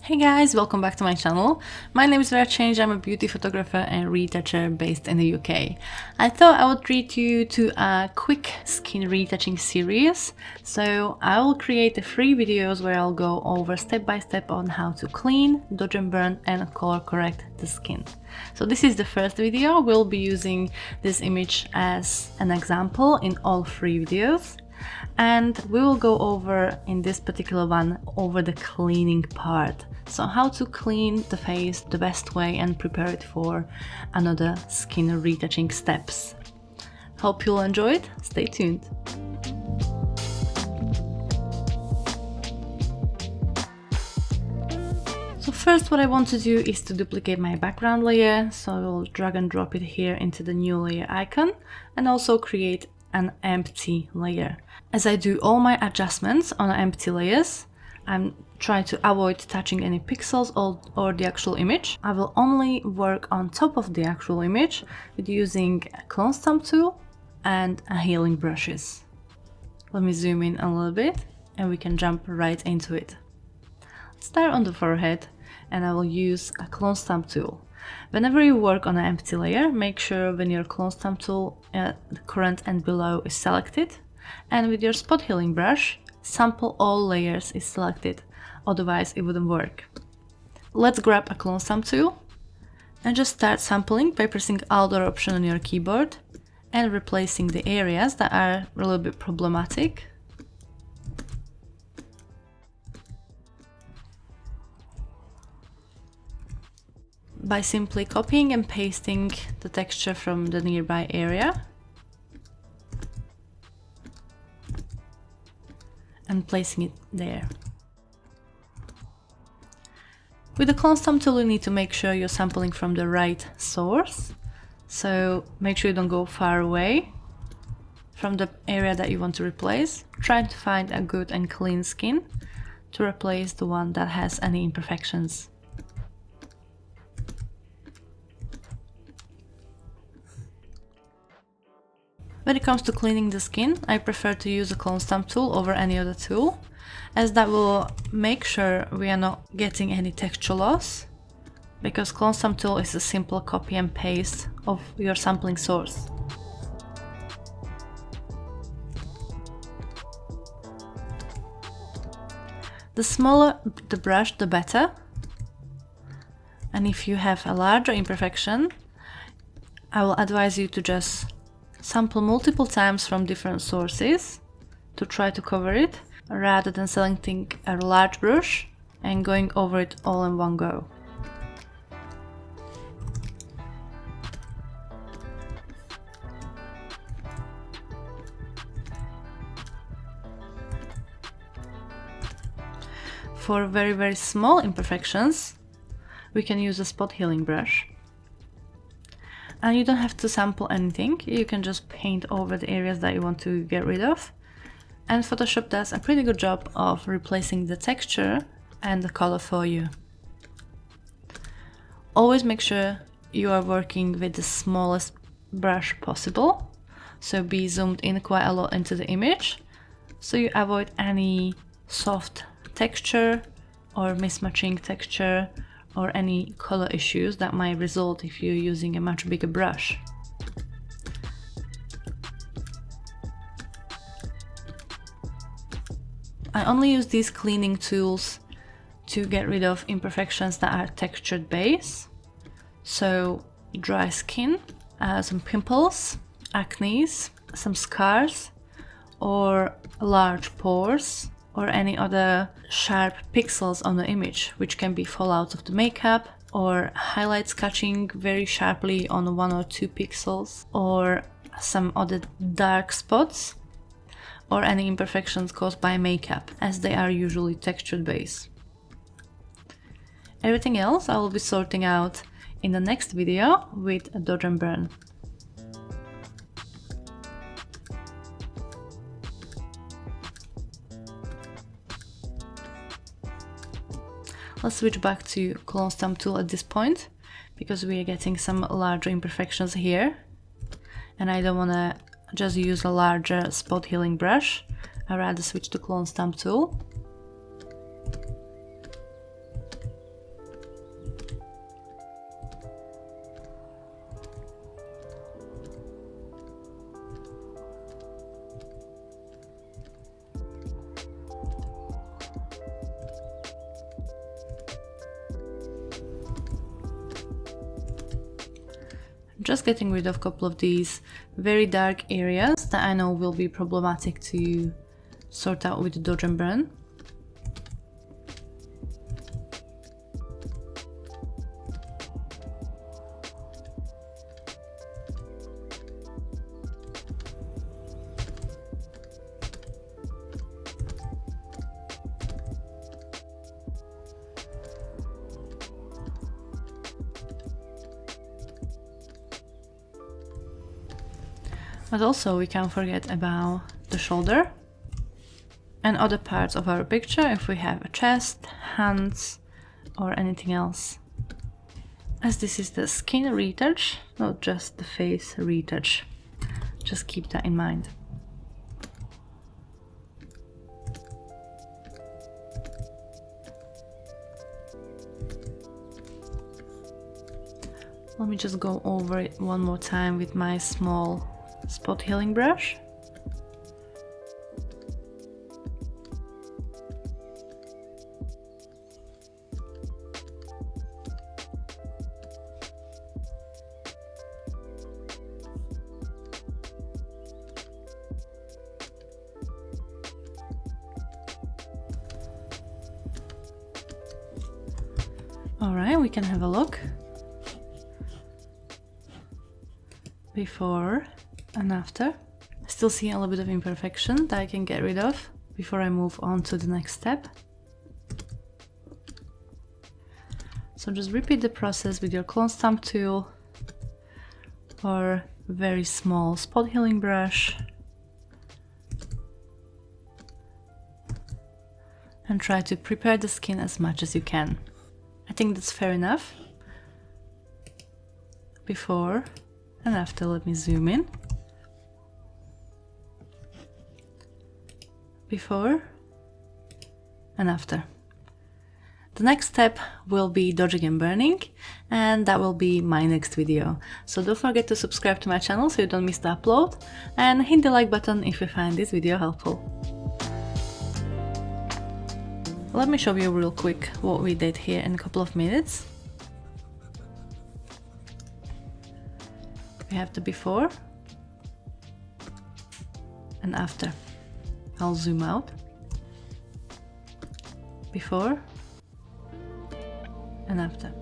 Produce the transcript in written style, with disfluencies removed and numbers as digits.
Hey guys, welcome back to my channel. My name is Vera Change. I'm a beauty photographer and retoucher based in the UK. I thought I would treat you to a quick skin retouching series. So I will create 3 videos where I'll go over step by step on how to clean, dodge and burn and color correct the skin. So this is the first video. We'll be using this image as an example in all 3 videos. And we will go over, in this particular one, over the cleaning part. So how to clean the face the best way and prepare it for another skin retouching steps. Hope you'll enjoy it. Stay tuned. So first what I want to do is to duplicate my background layer. So I will drag and drop it here into the new layer icon and also create an empty layer. As I do all my adjustments on empty layers, I'm trying to avoid touching any pixels or the actual image. I will only work on top of the actual image with using a clone stamp tool and a healing brushes. Let me zoom in a little bit and we can jump right into it. Start on the forehead and I will use a clone stamp tool. Whenever you work on an empty layer, make sure when your clone stamp tool, the current and below is selected, and with your spot healing brush, sample all layers is selected, otherwise it wouldn't work. Let's grab a clone stamp tool and just start sampling by pressing Alt or Option on your keyboard and replacing the areas that are a little bit problematic. By simply copying and pasting the texture from the nearby area and placing it there. With the clone stamp tool, you need to make sure you're sampling from the right source. So make sure you don't go far away from the area that you want to replace. Try to find a good and clean skin to replace the one that has any imperfections. When it comes to cleaning the skin, I prefer to use a clone stamp tool over any other tool, as that will make sure we are not getting any texture loss, because clone stamp tool is a simple copy and paste of your sampling source. The smaller the brush, the better. And if you have a larger imperfection, I will advise you to just sample multiple times from different sources to try to cover it, rather than selecting a large brush and going over it all in one go. For very small imperfections, we can use a spot healing brush. And you don't have to sample anything, you can just paint over the areas that you want to get rid of. And Photoshop does a pretty good job of replacing the texture and the color for you. Always make sure you are working with the smallest brush possible, so be zoomed in quite a lot into the image, so you avoid any soft texture or mismatching texture or any color issues that might result if you're using a much bigger brush. I only use these cleaning tools to get rid of imperfections that are textured base. So dry skin, some pimples, acne, some scars, or large pores, or any other sharp pixels on the image, which can be fallouts of the makeup, or highlights catching very sharply on 1 or 2 pixels, or some other dark spots, or any imperfections caused by makeup, as they are usually textured base. Everything else I will be sorting out in the next video with a dodge and burn. Let's switch back to clone stamp tool at this point, because we are getting some larger imperfections here and I don't want to just use a larger spot healing brush. I'd rather switch to clone stamp tool. just getting rid of a couple of these very dark areas that I know will be problematic to sort out with the dodge and burn. But also we can't forget about the shoulder and other parts of our picture if we have a chest, hands or anything else. As this is the skin retouch, not just the face retouch. Just keep that in mind. Let me just go over it one more time with my small spot healing brush. Alright, we can have a look. Before and after. I still see a little bit of imperfection that I can get rid of before I move on to the next step. So just repeat the process with your clone stamp tool or very small spot healing brush and try to prepare the skin as much as you can. I think that's fair enough. Before and after, let me zoom in. Before and after. The next step will be dodging and burning, and that will be my next video. So don't forget to subscribe to my channel so you don't miss the upload, and hit the like button if you find this video helpful. Let me show you real quick what we did here in a couple of minutes. We have the before and after. I'll zoom out. Before and after.